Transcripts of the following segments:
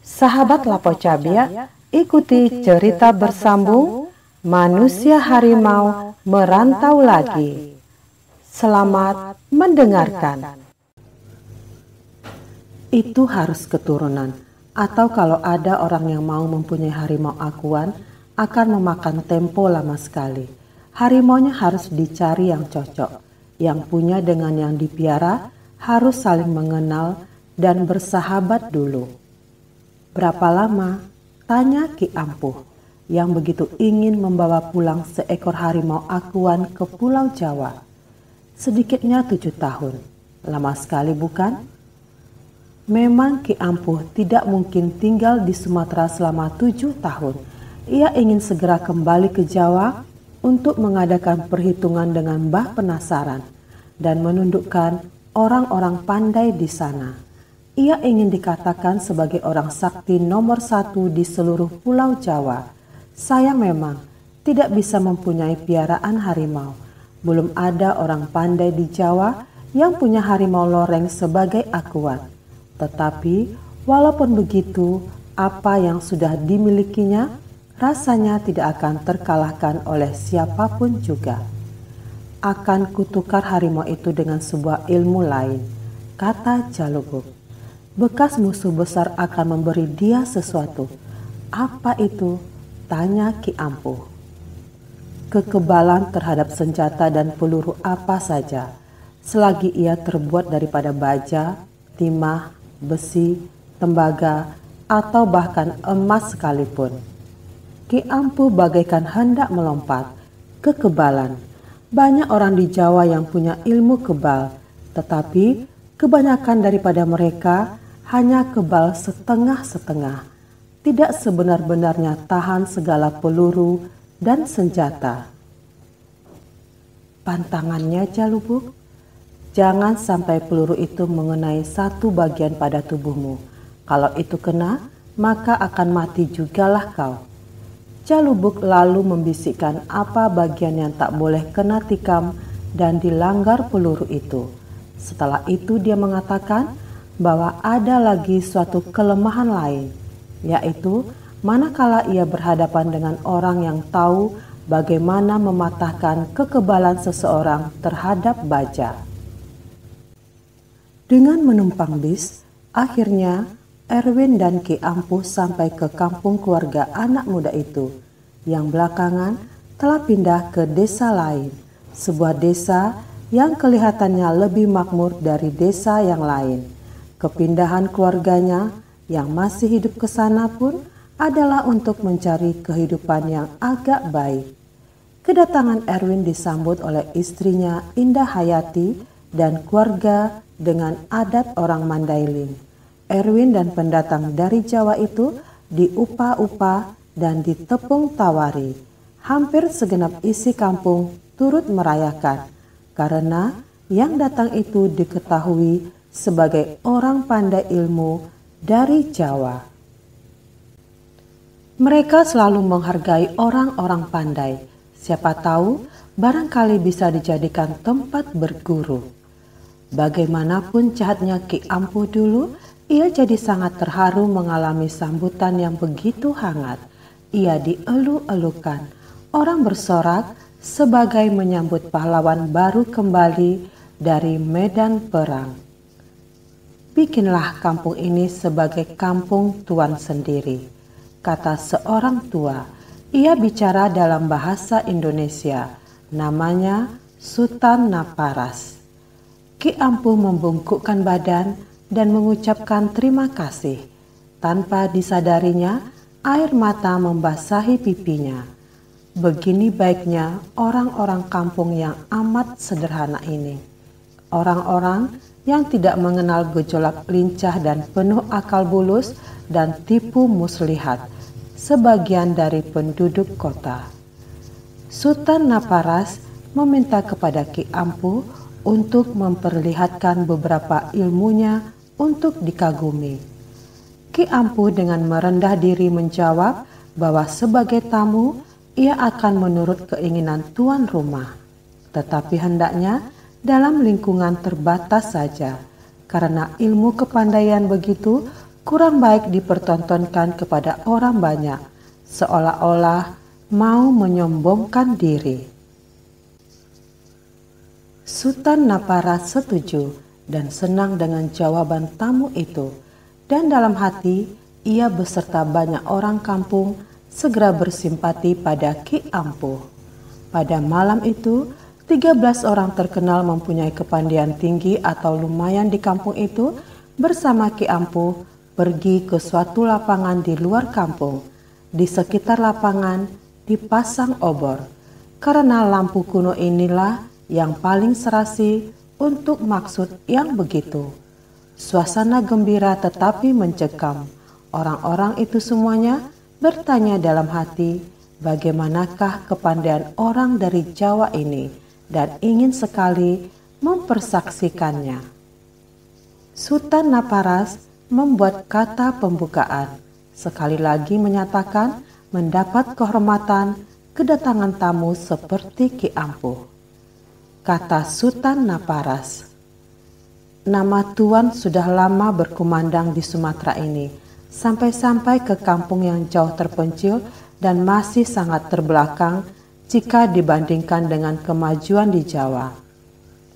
Sahabat Lapo Cabia, ikuti cerita bersambung Manusia Harimau Merantau Lagi. Selamat mendengarkan. Itu harus keturunan, atau kalau ada orang yang mau mempunyai harimau akuan, akan memakan tempo lama sekali. Harimaunya harus dicari yang cocok, yang punya dengan yang dipiara harus saling mengenal dan bersahabat dulu. Berapa lama? Tanya Ki Ampuh yang begitu ingin membawa pulang seekor harimau akuan ke Pulau Jawa. Sedikitnya 7 tahun. Lama sekali bukan? Memang Ki Ampuh tidak mungkin tinggal di Sumatera selama 7 tahun. Ia ingin segera kembali ke Jawa untuk mengadakan perhitungan dengan Mbah Penasaran dan menundukkan orang-orang pandai di sana. Ia ingin dikatakan sebagai orang sakti nomor 1 di seluruh Pulau Jawa. Sayang memang tidak bisa mempunyai piaraan harimau. Belum ada orang pandai di Jawa yang punya harimau loreng sebagai akuan. Tetapi walaupun begitu, apa yang sudah dimilikinya rasanya tidak akan terkalahkan oleh siapapun juga. Akan kutukar harimau itu dengan sebuah ilmu lain, kata Jalubuk. Bekas musuh besar akan memberi dia sesuatu. Apa itu? Tanya Ki Ampuh. Kekebalan terhadap senjata dan peluru apa saja, selagi ia terbuat daripada baja, timah, besi, tembaga, atau bahkan emas sekalipun. Ki Ampuh bagaikan hendak melompat. Kekebalan. Banyak orang di Jawa yang punya ilmu kebal, tetapi kebanyakan daripada mereka hanya kebal setengah-setengah, tidak sebenar-benarnya tahan segala peluru dan senjata. Pantangannya Jalubuk, jangan sampai peluru itu mengenai satu bagian pada tubuhmu. Kalau itu kena, maka akan mati jugalah kau. Jalubuk lalu membisikkan apa bagian yang tak boleh kena tikam dan dilanggar peluru itu. Setelah itu dia mengatakan bahwa ada lagi suatu kelemahan lain, yaitu manakala ia berhadapan dengan orang yang tahu bagaimana mematahkan kekebalan seseorang terhadap baja. Dengan menumpang bis, akhirnya Erwin dan Ki Ampuh sampai ke kampung keluarga anak muda itu, yang belakangan telah pindah ke desa lain, sebuah desa yang kelihatannya lebih makmur dari desa yang lain. Kepindahan keluarganya yang masih hidup ke sana pun adalah untuk mencari kehidupan yang agak baik. Kedatangan Erwin disambut oleh istrinya Indah Hayati dan keluarga dengan adat orang Mandailing. Erwin dan pendatang dari Jawa itu diupa-upa dan ditepung tawari. Hampir segenap isi kampung turut merayakan, karena yang datang itu diketahui sebagai orang pandai ilmu dari Jawa. Mereka selalu menghargai orang-orang pandai. Siapa tahu barangkali bisa dijadikan tempat berguru. Bagaimanapun jahatnya Ki Ampuh dulu, ia jadi sangat terharu mengalami sambutan yang begitu hangat. Ia dielu-elukan. Orang bersorak sebagai menyambut pahlawan baru kembali dari medan perang. Bikinlah kampung ini sebagai kampung tuan sendiri, kata seorang tua. Ia bicara dalam bahasa Indonesia, namanya Sutan Naparas. Ki Ampuh membungkukkan badan dan mengucapkan terima kasih. Tanpa disadarinya, air mata membasahi pipinya. Begini baiknya orang-orang kampung yang amat sederhana ini. Orang-orang yang tidak mengenal gejolak lincah dan penuh akal bulus dan tipu muslihat sebagian dari penduduk kota. Sutan Naparas meminta kepada Ki Ampuh untuk memperlihatkan beberapa ilmunya untuk dikagumi. Ki Ampuh dengan merendah diri menjawab bahwa sebagai tamu ia akan menurut keinginan tuan rumah. Tetapi hendaknya dalam lingkungan terbatas saja, karena ilmu kepandaian begitu kurang baik dipertontonkan kepada orang banyak, seolah-olah mau menyombongkan diri. Sultan Naparas setuju dan senang dengan jawaban tamu itu, dan dalam hati ia beserta banyak orang kampung segera bersimpati pada Ki Ampuh. Pada malam itu, 13 orang terkenal mempunyai kepandaian tinggi atau lumayan di kampung itu bersama Ki Ampuh pergi ke suatu lapangan di luar kampung. Di sekitar lapangan dipasang obor, karena lampu kuno inilah yang paling serasi untuk maksud yang begitu. Suasana gembira tetapi mencekam. Orang-orang itu semuanya bertanya dalam hati, bagaimanakah kepandaian orang dari Jawa ini, dan ingin sekali mempersaksikannya. Sultan Naparas membuat kata pembukaan, sekali lagi menyatakan mendapat kehormatan kedatangan tamu seperti Ki Ampuh. Kata Sultan Naparas, "Nama Tuan sudah lama berkumandang di Sumatera ini, sampai-sampai ke kampung yang jauh terpencil dan masih sangat terbelakang jika dibandingkan dengan kemajuan di Jawa.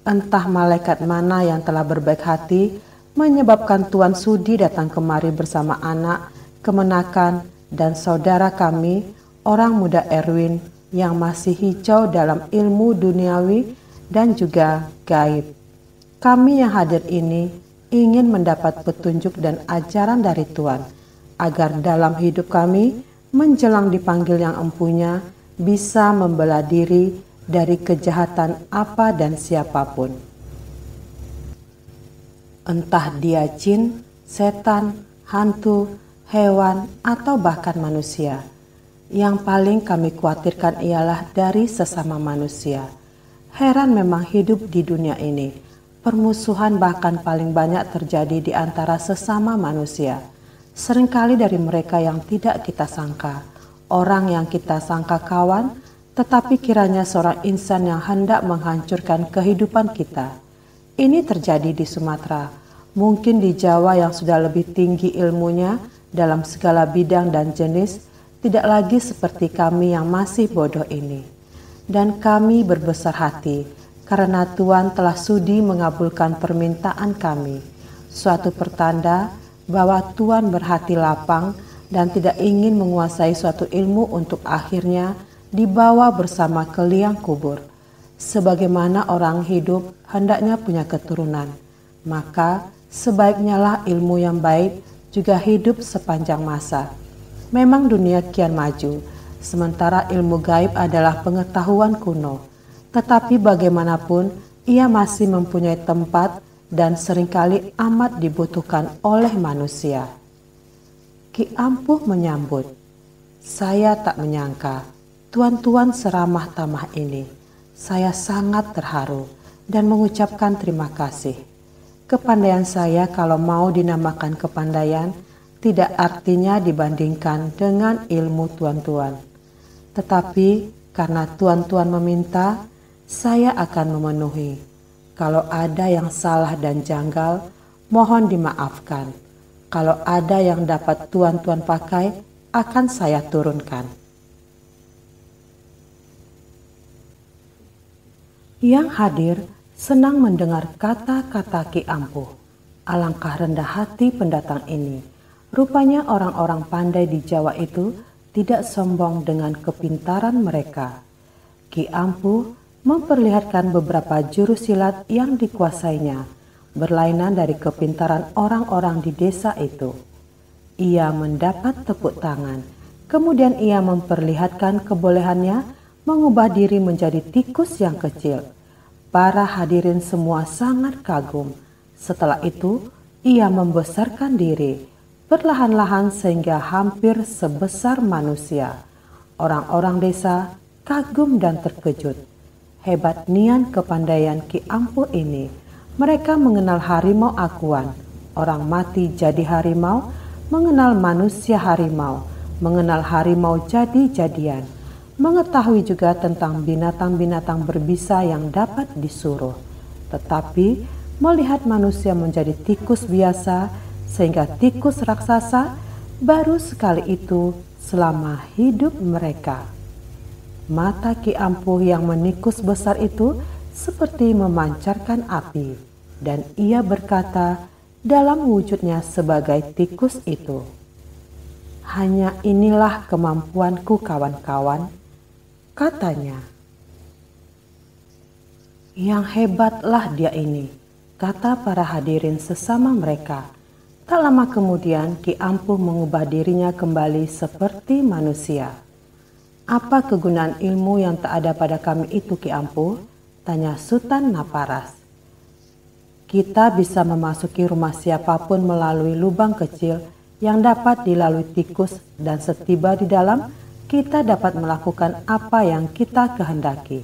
Entah malaikat mana yang telah berbaik hati menyebabkan Tuan sudi datang kemari bersama anak, kemenakan, dan saudara kami, orang muda Erwin yang masih hijau dalam ilmu duniawi dan juga gaib. Kami yang hadir ini ingin mendapat petunjuk dan ajaran dari Tuan, agar dalam hidup kami menjelang dipanggil yang empunya bisa membela diri dari kejahatan apa dan siapapun. Entah dia jin, setan, hantu, hewan, atau bahkan manusia. Yang paling kami khawatirkan ialah dari sesama manusia. Heran memang hidup di dunia ini. Permusuhan bahkan paling banyak terjadi di antara sesama manusia. Seringkali dari mereka yang tidak kita sangka, orang yang kita sangka kawan, tetapi kiranya seorang insan yang hendak menghancurkan kehidupan kita. Ini terjadi di Sumatera, mungkin di Jawa yang sudah lebih tinggi ilmunya dalam segala bidang dan jenis, tidak lagi seperti kami yang masih bodoh ini. Dan kami berbesar hati karena Tuan telah sudi mengabulkan permintaan kami, suatu pertanda bahwa Tuan berhati lapang dan tidak ingin menguasai suatu ilmu untuk akhirnya dibawa bersama ke liang kubur. Sebagaimana orang hidup hendaknya punya keturunan, maka sebaiknya lah ilmu yang baik juga hidup sepanjang masa. Memang dunia kian maju, sementara ilmu gaib adalah pengetahuan kuno, tetapi bagaimanapun ia masih mempunyai tempat dan seringkali amat dibutuhkan oleh manusia. Ki Ampuh menyambut, "Saya tak menyangka tuan-tuan seramah tamah ini. Saya sangat terharu dan mengucapkan terima kasih. Kepandaian saya kalau mau dinamakan kepandaian tidak artinya dibandingkan dengan ilmu tuan-tuan. Tetapi karena tuan-tuan meminta, saya akan memenuhi. Kalau ada yang salah dan janggal, mohon dimaafkan. Kalau ada yang dapat tuan-tuan pakai, akan saya turunkan." Yang hadir senang mendengar kata-kata Ki Ampuh. Alangkah rendah hati pendatang ini. Rupanya orang-orang pandai di Jawa itu tidak sombong dengan kepintaran mereka. Ki Ampuh memperlihatkan beberapa jurus silat yang dikuasainya, berlainan dari kepintaran orang-orang di desa itu. Ia mendapat tepuk tangan, kemudian ia memperlihatkan kebolehannya mengubah diri menjadi tikus yang kecil. Para hadirin semua sangat kagum. Setelah itu, ia membesarkan diri, perlahan-lahan sehingga hampir sebesar manusia. Orang-orang desa kagum dan terkejut. Hebat nian kepandaian Ki Ampuh ini. Mereka mengenal harimau akuan, orang mati jadi harimau, mengenal manusia harimau, mengenal harimau jadi-jadian. mengetahui juga tentang binatang-binatang berbisa yang dapat disuruh. Tetapi melihat manusia menjadi tikus biasa sehingga tikus raksasa, baru sekali itu selama hidup mereka. Mata Ki Ampuh yang menikus besar itu seperti memancarkan api, dan ia berkata dalam wujudnya sebagai tikus itu, "Hanya inilah kemampuanku kawan-kawan," katanya. "Yang hebatlah dia ini," kata para hadirin sesama mereka. Tak lama kemudian Ki Ampuh mengubah dirinya kembali seperti manusia. "Apa kegunaan ilmu yang tak ada pada kami itu, Ki Ampuh?" tanya Sutan Naparas. "Kita bisa memasuki rumah siapapun melalui lubang kecil yang dapat dilalui tikus, dan setiba di dalam kita dapat melakukan apa yang kita kehendaki."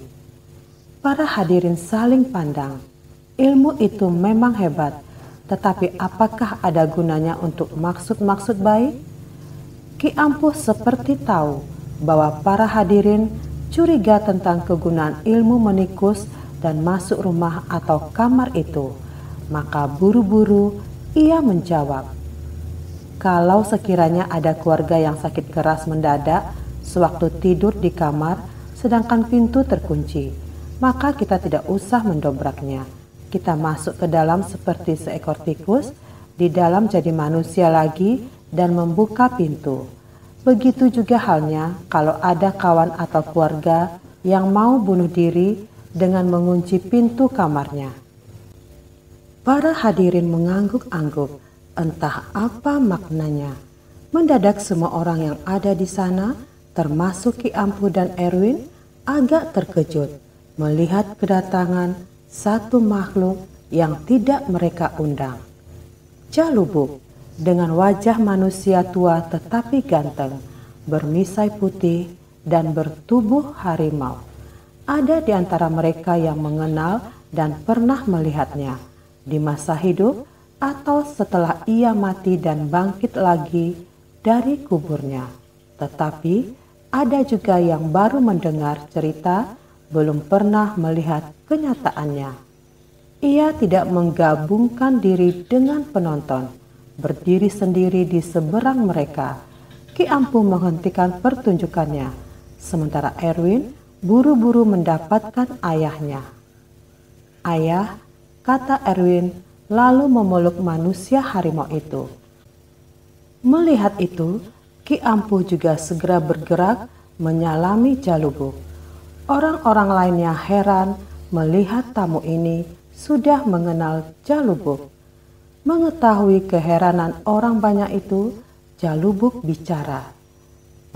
Para hadirin saling pandang. Ilmu itu memang hebat, tetapi apakah ada gunanya untuk maksud-maksud baik? Ki Ampuh seperti tahu bahwa para hadirin curiga tentang kegunaan ilmu menikus dan masuk rumah atau kamar itu. Maka buru-buru ia menjawab, "Kalau sekiranya ada keluarga yang sakit keras mendadak sewaktu tidur di kamar sedangkan pintu terkunci, maka kita tidak usah mendobraknya. Kita masuk ke dalam seperti seekor tikus, di dalam jadi manusia lagi dan membuka pintu. Begitu juga halnya kalau ada kawan atau keluarga yang mau bunuh diri dengan mengunci pintu kamarnya." Para hadirin mengangguk-angguk, entah apa maknanya. Mendadak semua orang yang ada di sana, termasuk Ki Ampuh dan Erwin, agak terkejut melihat kedatangan satu makhluk yang tidak mereka undang. Jalubuk dengan wajah manusia tua tetapi ganteng, bermisai putih dan bertubuh harimau. Ada di antara mereka yang mengenal dan pernah melihatnya di masa hidup atau setelah ia mati dan bangkit lagi dari kuburnya. Tetapi ada juga yang baru mendengar cerita, belum pernah melihat kenyataannya. Ia tidak menggabungkan diri dengan penonton, berdiri sendiri di seberang mereka. Ki Ampuh menghentikan pertunjukannya, sementara Erwin buru-buru mendapatkan ayahnya. "Ayah," kata Erwin, lalu memeluk manusia harimau itu. Melihat itu, Ki Ampuh juga segera bergerak menyalami Jalubuk. Orang-orang lainnya heran melihat tamu ini sudah mengenal Jalubuk. Mengetahui keheranan orang banyak itu, Jalubuk bicara,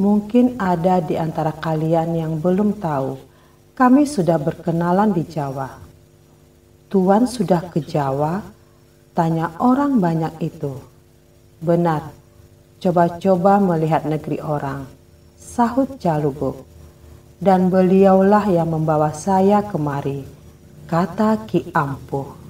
"Mungkin ada di antara kalian yang belum tahu, kami sudah berkenalan di Jawa." "Tuan sudah ke Jawa?" tanya orang banyak itu. "Benar, coba-coba melihat negeri orang," sahut Jalubuk. "Dan beliaulah yang membawa saya kemari," kata Ki Ampuh.